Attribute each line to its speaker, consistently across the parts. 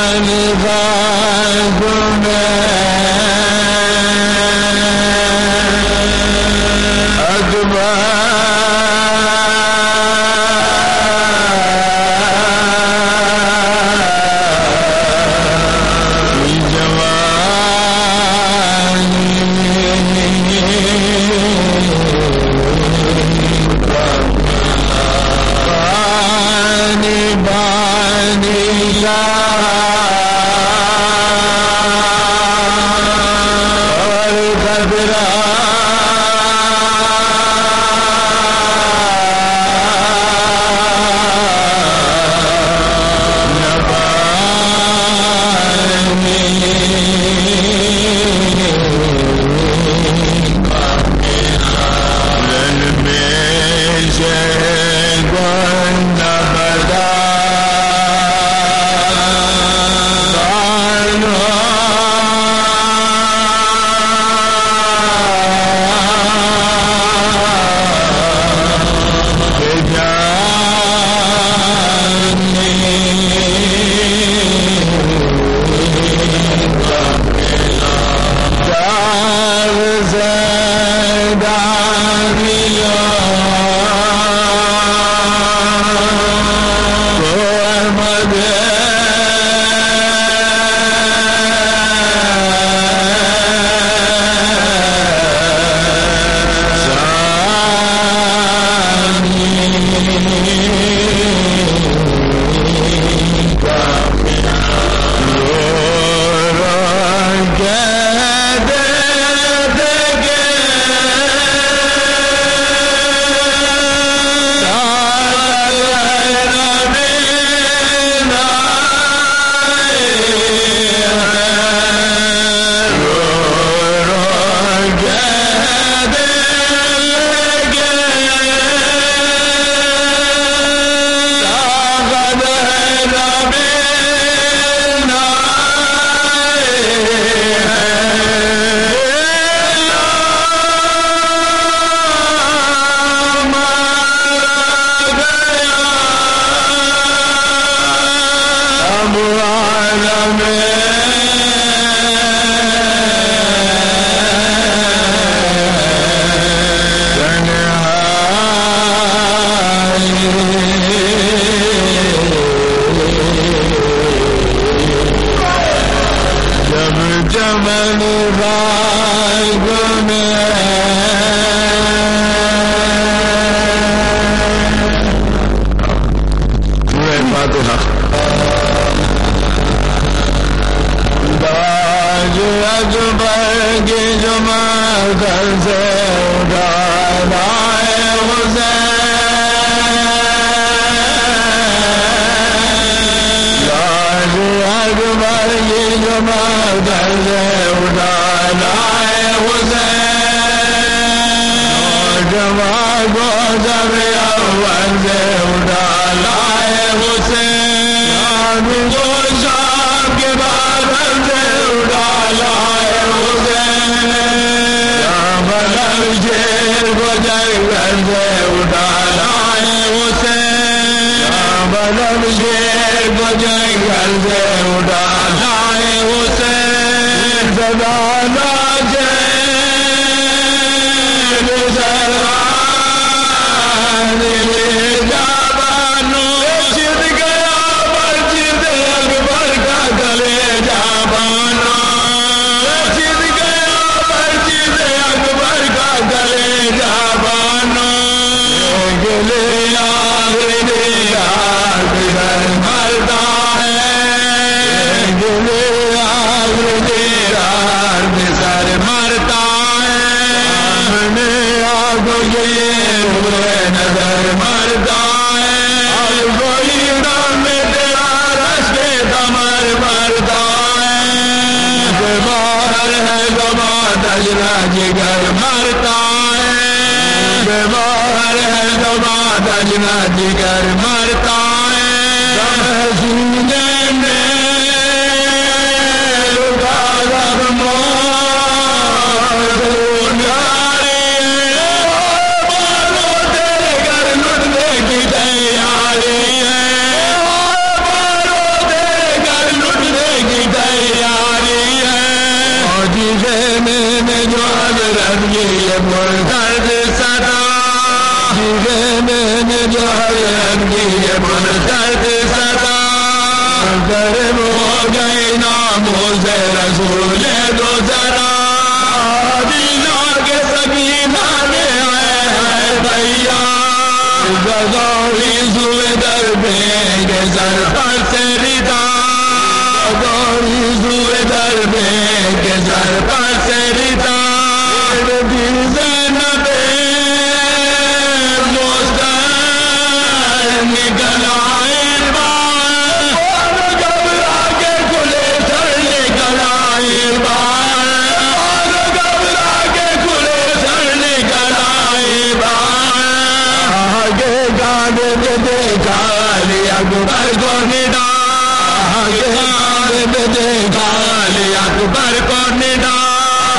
Speaker 1: گلے آگ تیرا سر پر سے ردا روئے در میں کے سر پر سے ردا زینب مستر نکل آئے بار گھبرا کے کھلے سر نکل آئے بار گھبرا کے کھلے سر نکل آئے بار آگے گانے میں دیکھا اکبر کو ندا آگے گانے میں دیکھا اکبر کو ندا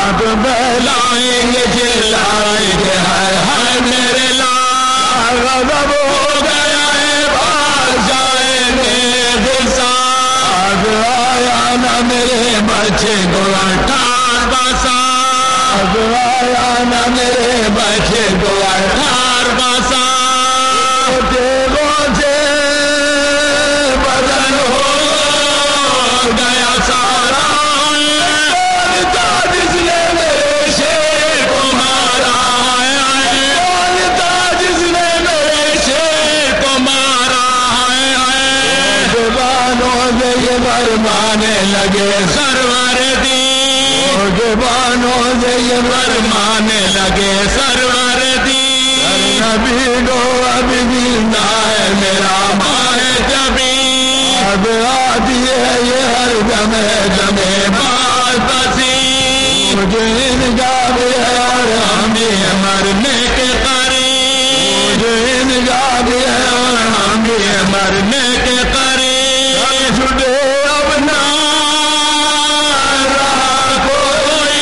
Speaker 1: اب بلائیں گے چلائیں گے ہر میرے لال غضب ہو گیا ہے بادشاہ نے غصہ اب آیا نہ میرے بچے کو 18 سال اب آیا نہ میرے بچے کو 18 سال تیروں سے بدل ہو گیا سارا جس نے میرے شیر کو مارا جس نے میرے شیر کو مارا زبانوں سے یہ فرمانے لگے سرور دی زبانوں سے یہ فرمانے لگے سرور دی نبی کو اب زندہ ہے میرا ماہ جبی اب آتی ہے یہ ہر جمے بات بسی مجھے انجام ہے اور ہم یہ مرنے کے قریب مجھے انجام ہے اور ہم یہ مرنے کے قریب چھٹے اب نہ رہا کوئی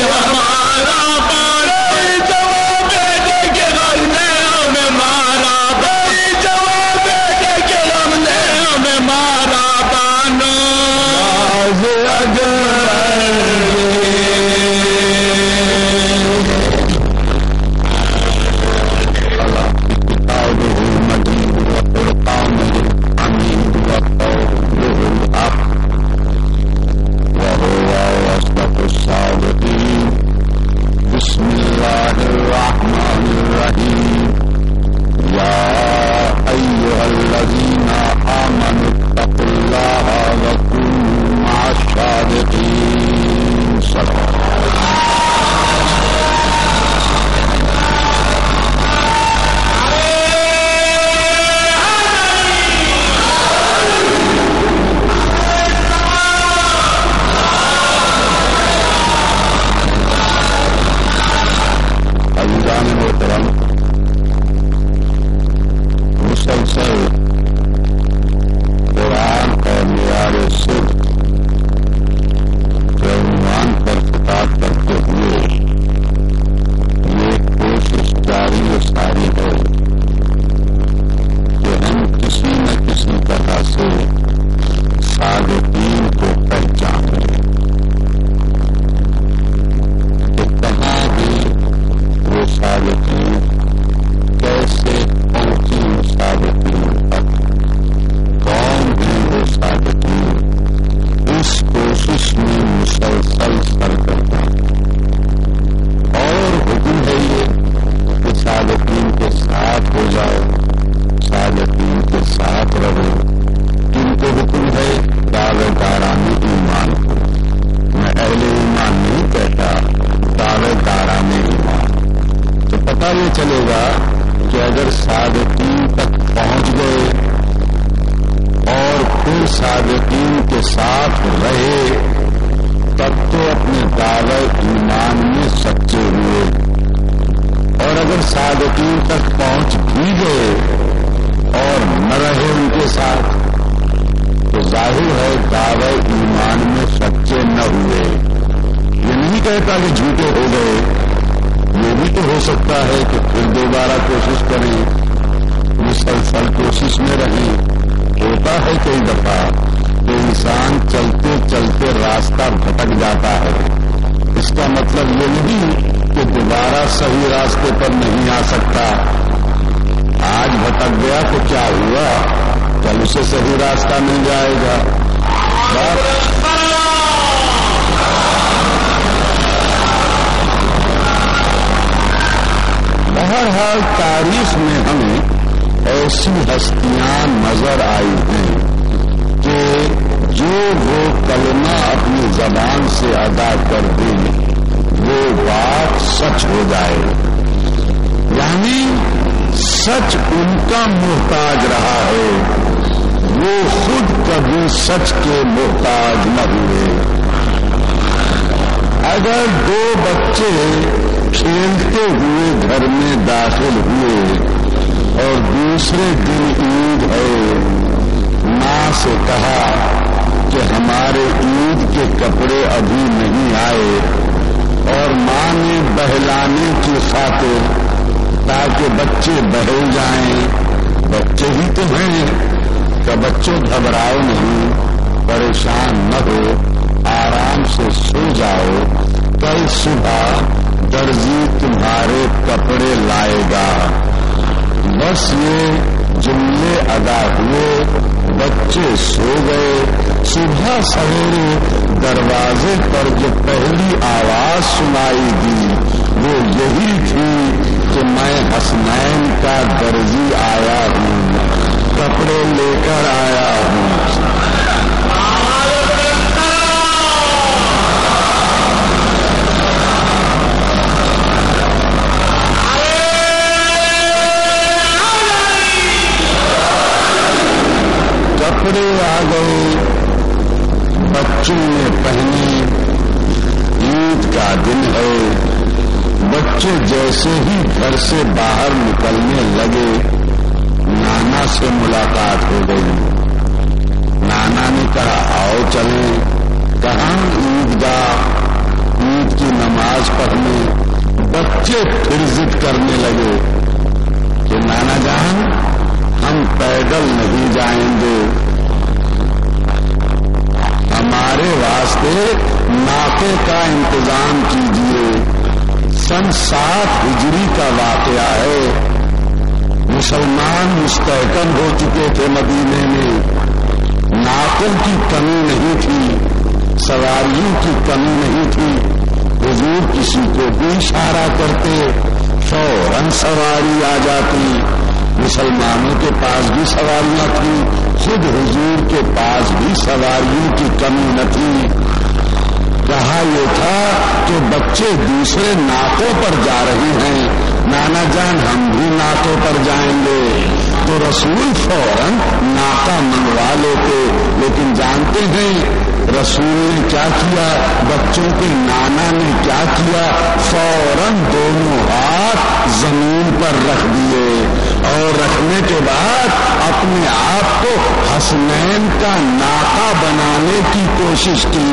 Speaker 1: ہمارا پاڑی جواب بیٹے کے غم نے ہمیں مارا بھائی جواب بیٹے کے غم نے ہمیں مارا بانو بسم اللہ الرحمن الرحیم یا ایھا الذین آمنوا اتقوا اللہ وکونوا مع الصادقین محترم مسلسل قرآن اور معیار صدق کے عنوان پر خطاب کرتے ہوئے یہ کوشش جاری و ساری ہے کہ ہم کسی نہ کسی طرح سے صادقین کو پہچانیں کہ کہاں بھی وہ صادقین کیسے پہنچی صادقین تک کون بھی وہ صادقین اس کوشش میں مسلسل سرگرداں اور حکم ہے یہ کہ صادقین کے ساتھ ہو جاؤ صادقین کے ساتھ رہو ان کو حکم ہے دعوے دارانہ ایمان کو میں اہل ایمان نہیں کہتا دعوے دارانہ ایمان تو پتہ یہ چلے گا کہ اگر صادقین تک پہنچ گئے اور پھر صادقین کے ساتھ رہے تب تو اپنے دعوی ایمان میں سچے ہوئے اور اگر صادقین تک پہنچ بھی گئے اور نہ رہے ان کے ساتھ تو ظاہر ہے دعوی ایمان میں سچے نہ ہوئے یہ نہیں کہتا کہ جھوٹے ہو گئے یہ بھی تو ہو سکتا ہے کہ پھر دوبارہ کوشش کریں مسلسل کوشش میں رہیں ہوتا ہے کئی دفعہ کہ انسان چلتے چلتے راستہ بھٹک جاتا ہے اس کا مطلب یہ نہیں کہ دوبارہ صحیح راستے پر نہیں آ سکتا آج بھٹک گیا تو کیا ہوا کل اسے صحیح راستہ مل جائے گا بہرحال تاریخ میں ہمیں ایسی ہستیاں نظر آئی ہیں کہ جو وہ کلمہ اپنی زبان سے ادا کر دیں وہ بات سچ ہو جائے، یعنی سچ ان کا محتاج رہا ہے، وہ خود کبھی سچ کے محتاج نہ ہوئے۔ اگر دو بچے کھیلتے ہوئے گھر میں داخل ہوئے اور دوسرے دن عید ہے، ماں سے کہا کہ ہمارے عید کے کپڑے ابھی نہیں آئے، اور ماں نے بہلانے کی خاطر تاکہ بچے بہل جائیں، بچے ہی تو ہیں کہ بچوں گھبراؤ نہیں، پریشان نہ ہو، آرام سے سو جاؤ، کل صبح درزی تمہارے کپڑے لائے گا۔ بس یہ جملے ادا ہوئے، بچے سو گئے۔ صبح سویرے دروازے پر جو پہلی آواز سنائی دی وہ یہی تھی کہ میں حسنین کا درزی آیا ہوں، کپڑے لے کر آیا ہوں۔ کپڑے آ گئے، بچوں نے پہنے، عید کا دن ہے۔ بچے جیسے ہی گھر سے باہر نکلنے لگے، نانا سے ملاقات ہو گئی۔ نانا نے کہا آؤ چلیں۔ کہاں؟ عیدگاہ، عید کی نماز پڑھنے۔ بچے پھر ضد کرنے لگے کہ نانا جان ہم پیدل نہیں جائیں گے، ہمارے واسطے ناقے کا انتظام کیجیے۔ سن 7 ہجری کا واقعہ ہے، مسلمان مستحکم ہو چکے تھے مدینے میں، ناقوں کی کمی نہیں تھی، سواریوں کی کمی نہیں تھی۔ حضور کسی کو بھی اشارہ کرتے فوراً سواری آ جاتی۔ مسلمانوں کے پاس بھی سواریاں تھیں، خود حضور کے پاس بھی سواریوں کی کمی نہ تھی۔ کہا یہ تھا کہ بچے دوسرے ناقوں پر جا رہے ہیں، نانا جان ہم بھی ناقوں پر جائیں گے، تو رسول فوراً ناقہ منگوا لیتے۔ لیکن جانتے ہیں رسول نے کیا کیا؟ بچوں کے نانا نے کیا کیا؟ فوراً دونوں ہاتھ زمین پر رکھ دیے اور رکھنے کے بعد اپنے آپ کو حسنین کا ناقہ بنانے کی کوشش کی۔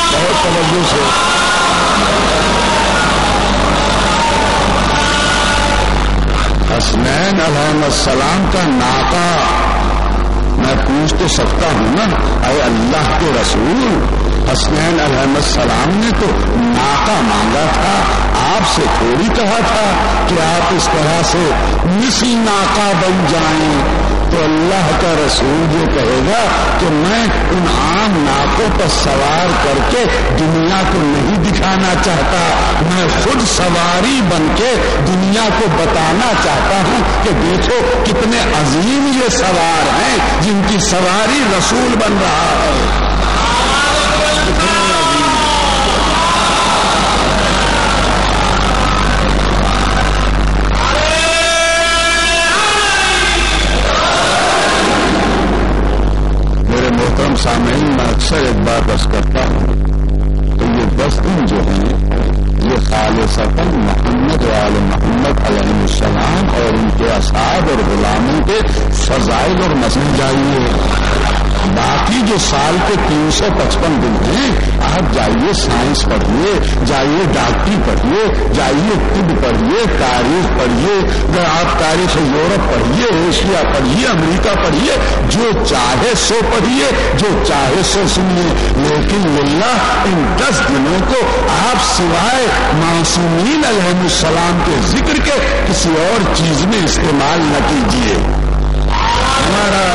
Speaker 1: بہت توجہ سے حسنین علیہ السلام کا ناقہ، میں پوچھ تو سکتا ہوں نا، اے اللہ کے رسول، حسنین علیہ السلام نے تو ناقہ مانگا تھا، آپ سے تھوڑی کہا تھا کہ آپ اس طرح سے مثل ناقہ بن جائیں۔ تو اللہ کا رسول یہ کہے گا کہ میں ان عام ناقوں پر سوار کر کے دنیا کو نہیں دکھانا چاہتا، میں خود سواری بن کے دنیا کو بتانا چاہتا ہوں کہ دیکھو کتنے عظیم یہ سوار ہیں جن کی سواری رسول بن رہا ہے۔ محترم سامعین، میں اکثر ایک بات عرض کرتا ہوں کہ یہ 10 دن جو ہیں یہ خالصتاً محمد و آل محمد علیہ السلام اور ان کے اصحاب اور غلاموں کے فضائل اور مسئلے جائیے۔ باقی جو سال کے 355 دن ہیں، آپ جائیے سائنس پڑھیے، جائیے ڈاکٹری پڑھیے، جائیے طب پڑھیے، تاریخ پڑھیے، آپ تاریخ یورپ پڑھیے، ایشیا پڑھیے، امریکہ پڑھیے، جو چاہے سو پڑھیے، جو چاہے سو سنیے، لیکن للہ ان 10 دنوں کو آپ سوائے معصومین علیہ السلام کے ذکر کے کسی اور چیز میں استعمال نہ کیجیے۔ ہمارا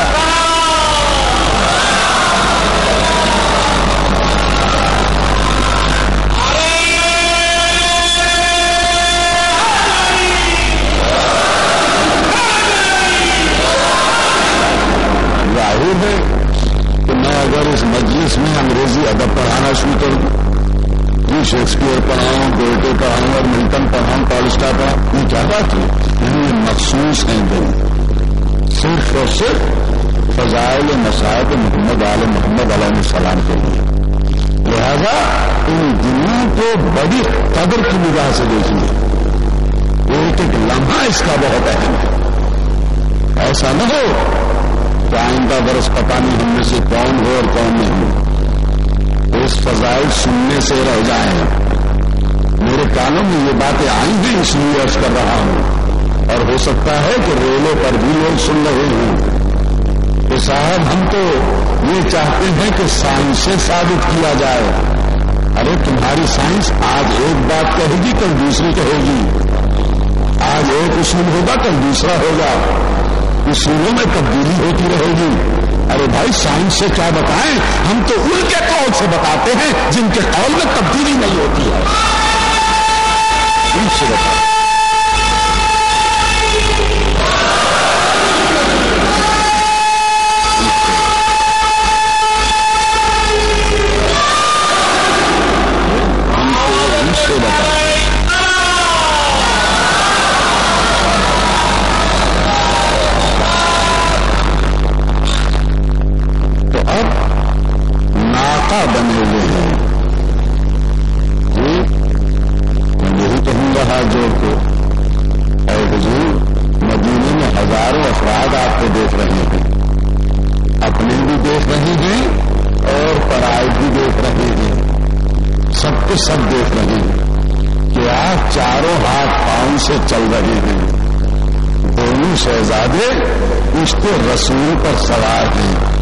Speaker 1: ظاہر ہے کہ میں اگر اس مجلس میں انگریزی ادب پڑھانا شروع کر دوں، شیکسپیئر پڑھاؤں، گوئٹے پڑھاؤں اور ملٹن پڑھاؤں، ٹالسٹا پڑھاؤں، یہ کیا بات ہے؟ یہ مخصوص ہیں دن صرف اور صرف فضائل مسائل محمد آل محمد علیہ السلام کے لیے. لہذا ان دنوں کو بڑی قدر کی نگاہ سے دیکھیے، ایک ایک لمحہ اس کا بہت اہم ہے. ایسا نہ ہو کہ آئندہ برس پتہ نہیں ہم میں سے کون ہو اور کون نہیں ہو، اس فضائل سننے سے رہ جائیں. میرے کانوں میں یہ باتیں آئی ہیں اس لیے عرض کر رہا ہوں، اور ہو سکتا ہے کہ ریلوں پر بھی لوگ سن رہے ہوں کہ صاحب ہم تو یہ چاہتے ہیں کہ سائنس سے ثابت کیا جائے. ارے تمہاری سائنس آج ایک بات کہے گی کل دوسری کہے گی، آج ایک اصول ہوگا کل دوسرا ہوگا، اصولوں میں تبدیلی ہوتی رہے گی. ارے بھائی سائنس سے کیا بتائیں، ہم تو ان کے قول سے بتاتے ہیں جن کے قول میں تبدیلی نہیں ہوتی ہے، ان سے بتائیں. تو اب ناقہ بنے ہوئے ہیں جی. میں یہی کہوں گا ہاتھ جوڑ کے، اے حضور مدینے میں ہزاروں افراد آپ کو دیکھ رہے ہیں، اپنے بھی دیکھ رہے ہیں اور پرائے بھی دیکھ رہے ہیں، سب کو سب دیکھ رہے ہیں کہ آپ چاروں ہاتھ پاؤں سے چل رہے ہیں. دونوں شہزادے عشق رسول پر سوار ہیں.